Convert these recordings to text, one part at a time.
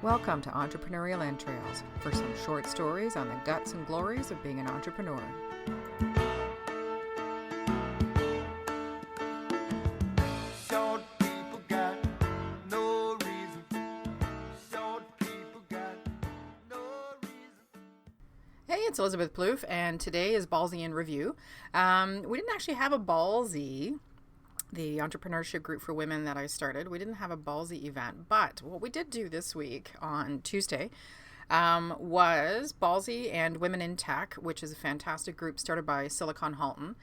Welcome to Entrepreneurial Entrails for some short stories on the guts and glories of being an entrepreneur. Short people got no reason. Short people got no reason. Hey, it's Elizabeth Plouffe, and today is Ballsy in Review. We didn't actually have a Ballsy, the entrepreneurship group for women that I started. We didn't have a Ballsy event, but what we did do this week on Tuesday was Ballsy and Women in Tech, which is a fantastic group started by Silicon Halton.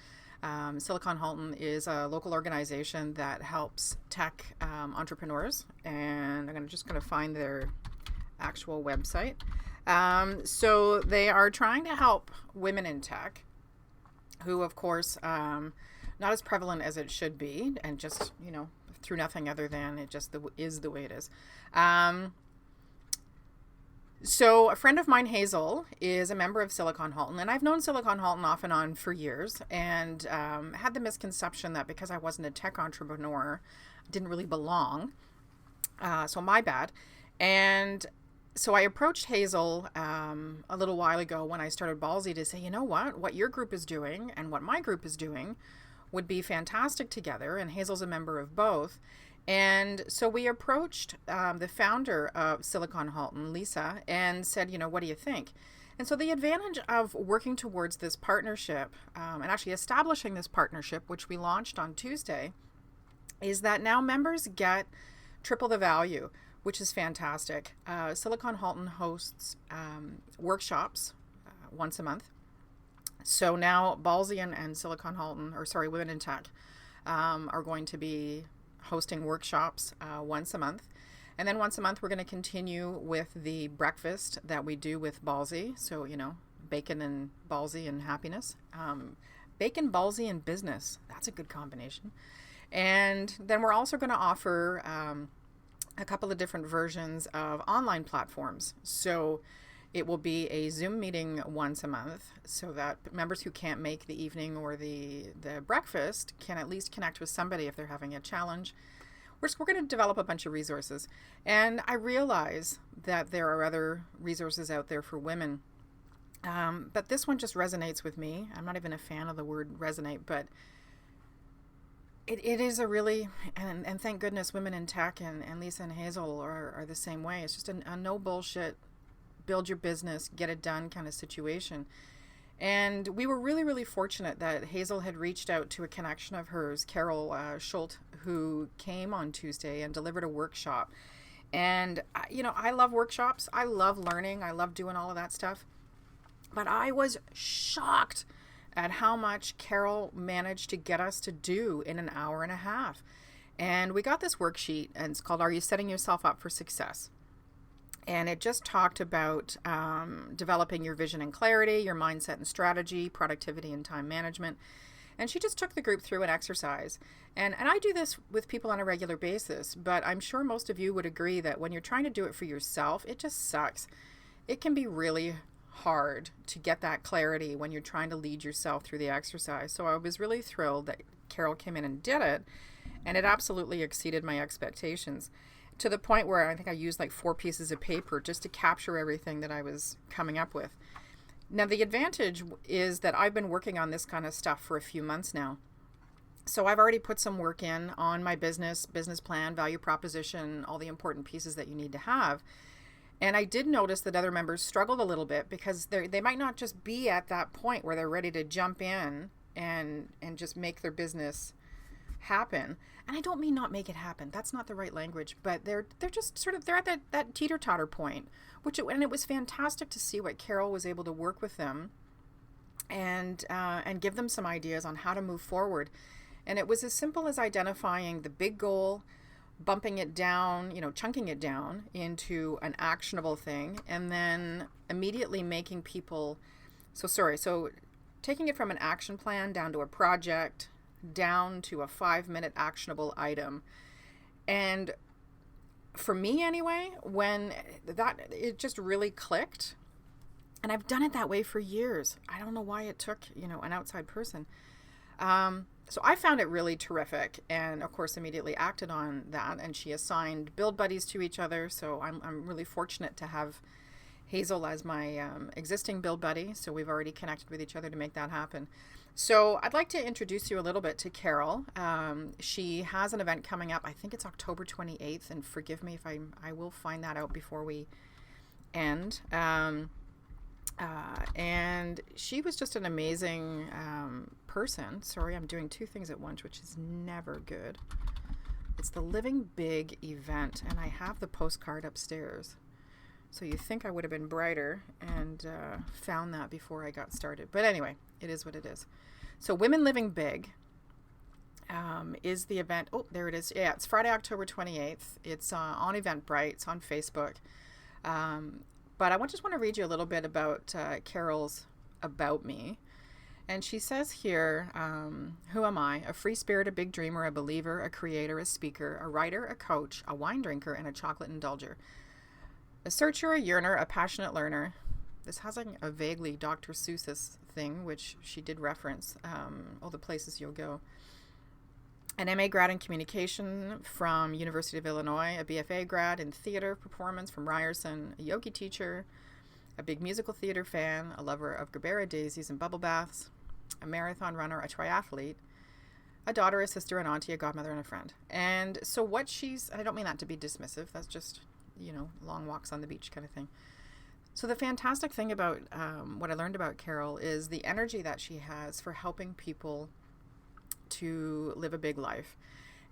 Silicon Halton is a local organization that helps tech entrepreneurs, and I'm just going to find their actual website. So they are trying to help women in tech who, of course, not as prevalent as it should be, and just, through nothing other than it just is the way it is. So a friend of mine, Hazel, is a member of Silicon Halton, and I've known Silicon Halton off and on for years, and had the misconception that because I wasn't a tech entrepreneur, I didn't really belong. So my bad. And so I approached Hazel a little while ago when I started Ballsy to say, you know what your group is doing and what my group is doing would be fantastic together, and Hazel's a member of both. And so we approached the founder of Silicon Halton, Lisa, and said, what do you think? And so the advantage of working towards this partnership and actually establishing this partnership, which we launched on Tuesday, is that now members get triple the value, which is fantastic. Silicon Halton hosts workshops once a month. So now Ballsy and Silicon Halton, Women in Tech, are going to be hosting workshops once a month. And then once a month, we're going to continue with the breakfast that we do with Ballsy. So, bacon and Ballsy and happiness. Bacon, Ballsy, and business. That's a good combination. And then we're also going to offer a couple of different versions of online platforms. So it will be a Zoom meeting once a month so that members who can't make the evening or the breakfast can at least connect with somebody if they're having a challenge. We're going to develop a bunch of resources. And I realize that there are other resources out there for women. But this one just resonates with me. I'm not even a fan of the word resonate, but it is a really, and thank goodness Women in Tech and Lisa and Hazel are the same way. It's just a no bullshit, build your business, get it done kind of situation. And we were really, really fortunate that Hazel had reached out to a connection of hers, Carol Shulte, who came on Tuesday and delivered a workshop. And, I love workshops. I love learning. I love doing all of that stuff. But I was shocked at how much Carol managed to get us to do in an hour and a half. And we got this worksheet, and it's called, Are You Setting Yourself Up for Success? And it just talked about developing your vision and clarity, your mindset and strategy, productivity and time management. And she just took the group through an exercise. And I do this with people on a regular basis, but I'm sure most of you would agree that when you're trying to do it for yourself, it just sucks. It can be really hard to get that clarity when you're trying to lead yourself through the exercise. So I was really thrilled that Carol came in and did it, and it absolutely exceeded my expectations, to the point where I think I used like 4 pieces of paper just to capture everything that I was coming up with. Now, the advantage is that I've been working on this kind of stuff for a few months now. So I've already put some work in on my business plan, value proposition, all the important pieces that you need to have. And I did notice that other members struggled a little bit because they might not just be at that point where they're ready to jump in and just make their business happen. And I don't mean not make it happen. That's not the right language, but they're just sort of, they're at that teeter-totter point, and it was fantastic to see what Carol was able to work with them and give them some ideas on how to move forward. And it was as simple as identifying the big goal, bumping it down, chunking it down into an actionable thing, and then immediately making people, so taking it from an action plan down to a project, down to a 5-minute actionable item. And for me anyway, when it just really clicked, and I've done it that way for years. I don't know why it took, an outside person. So I found it really terrific, and of course immediately acted on that, and she assigned build buddies to each other. So I'm really fortunate to have Hazel as my existing build buddy. So we've already connected with each other to make that happen. So I'd like to introduce you a little bit to Carol. She has an event coming up. I think it's October 28th, and forgive me if I will find that out before we end. And she was just an amazing person. Sorry, I'm doing two things at once, which is never good. It's the Living Big event, and I have the postcard upstairs. So you think I would have been brighter and found that before I got started. But anyway, it is what it is. So Women Living Big is the event. Oh, there it is. Yeah, it's Friday, October 28th. It's on Eventbrite. It's on Facebook. But I just want to read you a little bit about Carol's About Me. And she says here, who am I? A free spirit, a big dreamer, a believer, a creator, a speaker, a writer, a coach, a wine drinker, and a chocolate indulger. A searcher, a yearner, a passionate learner. This has a vaguely Dr. Seuss's thing, which she did reference, all the places you'll go. An MA grad in communication from University of Illinois, a BFA grad in theater performance from Ryerson, a yogi teacher, a big musical theater fan, a lover of Gerbera daisies and bubble baths, a marathon runner, a triathlete, a daughter, a sister, an auntie, a godmother, and a friend. And so what I don't mean that to be dismissive, that's just, long walks on the beach kind of thing. So the fantastic thing about what I learned about Carol is the energy that she has for helping people to live a big life.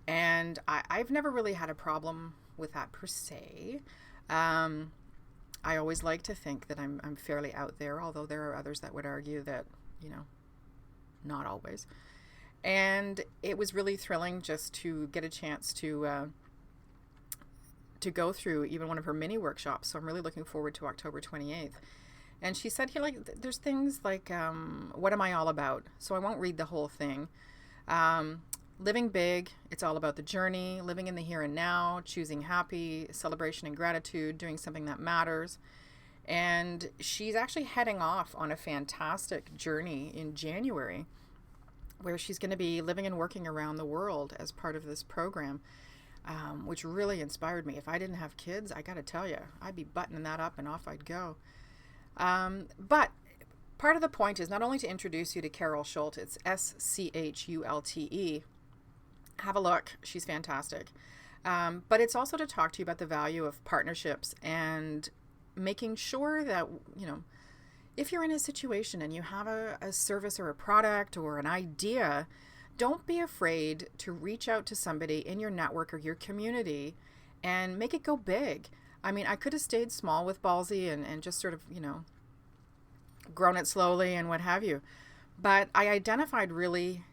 And I've never really had a problem with that per se. I always like to think that I'm fairly out there, although there are others that would argue that, not always. And it was really thrilling just to get a chance to go through even one of her mini workshops. So I'm really looking forward to October 28th. And she said here, there's things like, what am I all about? So I won't read the whole thing. Living big, it's all about the journey, living in the here and now, choosing happy, celebration and gratitude, doing something that matters. And she's actually heading off on a fantastic journey in January where she's going to be living and working around the world as part of this program, which really inspired me. If I didn't have kids, I got to tell you, I'd be buttoning that up and off I'd go. But part of the point is not only to introduce you to Carol Shulte, it's Schulte. Have a look. She's fantastic. But it's also to talk to you about the value of partnerships and making sure that, if you're in a situation and you have a service or a product or an idea, don't be afraid to reach out to somebody in your network or your community and make it go big. I mean, I could have stayed small with Ballsy and just sort of, grown it slowly and what have you. But I identified really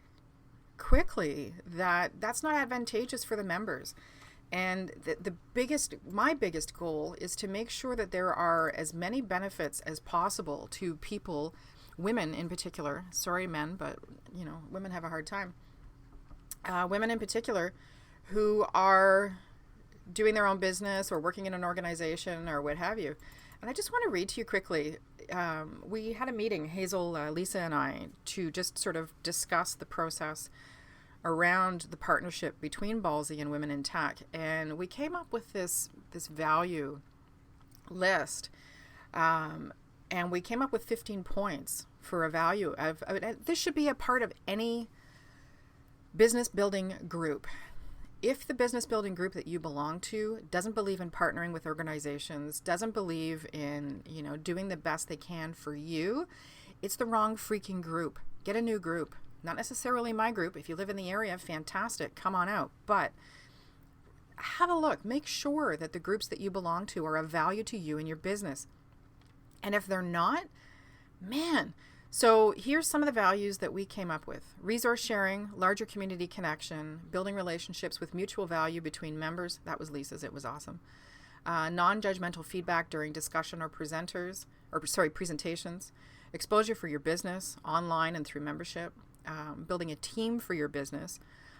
quickly that that's not advantageous for the members. And my biggest goal is to make sure that there are as many benefits as possible to people, women in particular. Sorry, men, but women have a hard time. Women in particular who are doing their own business or working in an organization or what have you. And I just want to read to you quickly. We had a meeting, Hazel, Lisa, and I, to just sort of discuss the process around the partnership between Ballsy and Women in Tech. And we came up with this value list. And we came up with 15 points for a value of this should be a part of any business building group. If the business building group that you belong to doesn't believe in partnering with organizations, doesn't believe in, doing the best they can for you, it's the wrong freaking group. Get a new group. Not necessarily my group. If you live in the area, fantastic. Come on out. But have a look. Make sure that the groups that you belong to are of value to you and your business. And if they're not, man. So here's some of the values that we came up with. Resource sharing, larger community connection, building relationships with mutual value between members. That was Lisa's. It was awesome. Non-judgmental feedback during discussion or presentations. Exposure for your business, online and through membership. Building a team for your business.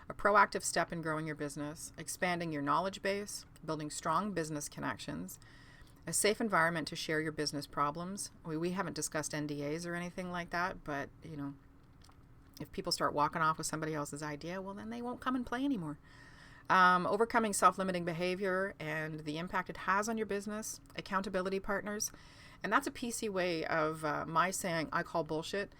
A proactive step in growing your business. Expanding your knowledge base. Building strong business connections. A safe environment to share your business problems. We haven't discussed NDAs or anything like that, but, If people start walking off with somebody else's idea, well, then they won't come and play anymore. Overcoming self-limiting behavior and the impact it has on your business, accountability partners. And that's a PC way of my saying, I call bullshit.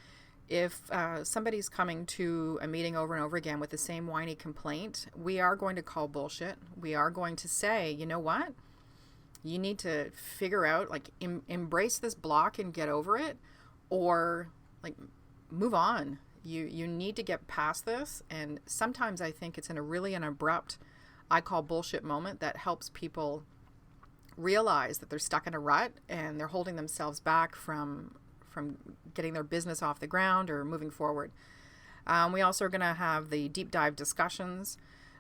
If somebody's coming to a meeting over and over again with the same whiny complaint, we are going to call bullshit. We are going to say, you know what? You need to figure out, like, embrace this block and get over it, or like move on. You need to get past this. And sometimes I think it's in an abrupt, I call bullshit moment that helps people realize that they're stuck in a rut and they're holding themselves back from getting their business off the ground or moving forward. We also are going to have the deep dive discussions,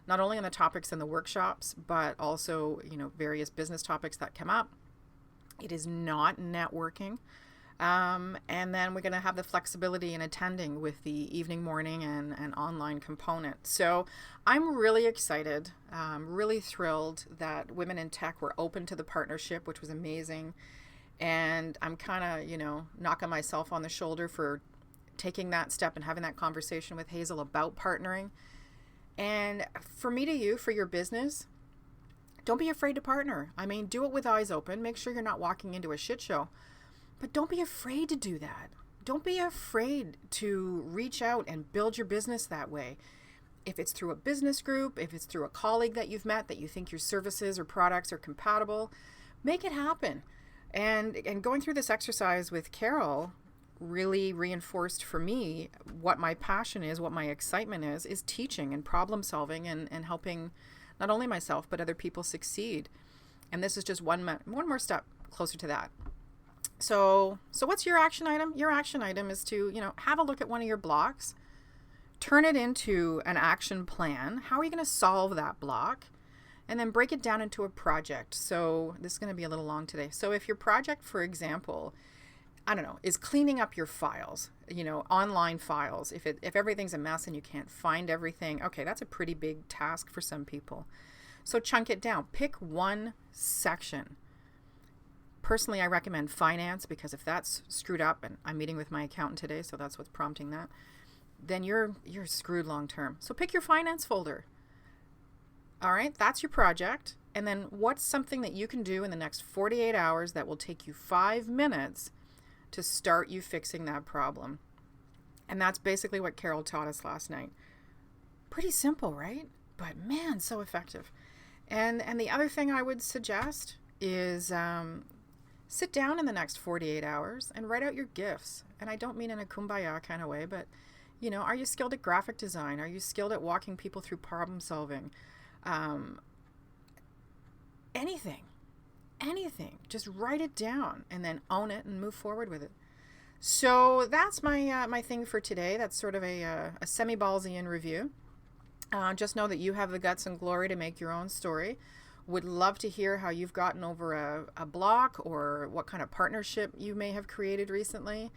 not only on the topics in the workshops, but also, various business topics that come up. It is not networking. And then we're going to have the flexibility in attending with the evening, morning, and online component. So I'm really excited, really thrilled that Women in Tech were open to the partnership, which was amazing. And I'm kind of, knocking myself on the shoulder for taking that step and having that conversation with Hazel about partnering. And for me to you, for your business, don't be afraid to partner. I mean, do it with eyes open. Make sure you're not walking into a shit show. But don't be afraid to do that. Don't be afraid to reach out and build your business that way. If it's through a business group, if it's through a colleague that you've met that you think your services or products are compatible, make it happen. And going through this exercise with Carol really reinforced for me what my passion is, what my excitement is teaching and problem solving and helping not only myself, but other people succeed. And this is just one more step closer to that. So what's your action item? Your action item is to, have a look at one of your blocks, turn it into an action plan. How are you going to solve that block? And then break it down into a project. So this is going to be a little long today. So if your project, for example, is cleaning up your files, online files, if everything's a mess and you can't find everything, okay, that's a pretty big task for some people. So chunk it down. Pick one section. Personally, I recommend finance, because if that's screwed up, and I'm meeting with my accountant today, so that's what's prompting that, then you're screwed long term. So pick your finance folder. All right, that's your project. And then what's something that you can do in the next 48 hours that will take you 5 minutes to start you fixing that problem? And that's basically what Carol taught us last night. Pretty simple, right? But man, so effective. And the other thing I would suggest is sit down in the next 48 hours and write out your gifts. And I don't mean in a kumbaya kind of way, but, are you skilled at graphic design? Are you skilled at walking people through problem solving? Anything, just write it down and then own it and move forward with it. So that's my thing for today. That's sort of a semi-Ballsy review. Just know that you have the guts and glory to make your own story. Would love to hear how you've gotten over a block or what kind of partnership you may have created recently.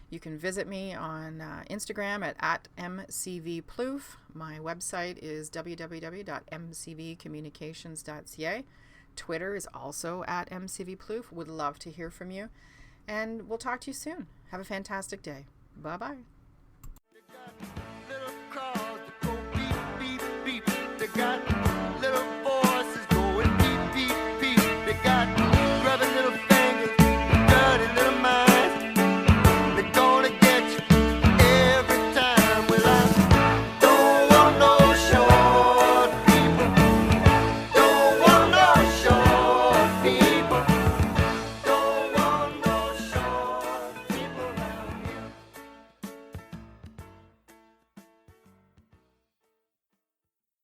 You can visit me on Instagram at @mcvplouf. My website is www.mcvcommunications.ca. Twitter is also @mcvplouf. Would love to hear from you. And we'll talk to you soon. Have a fantastic day. Bye-bye.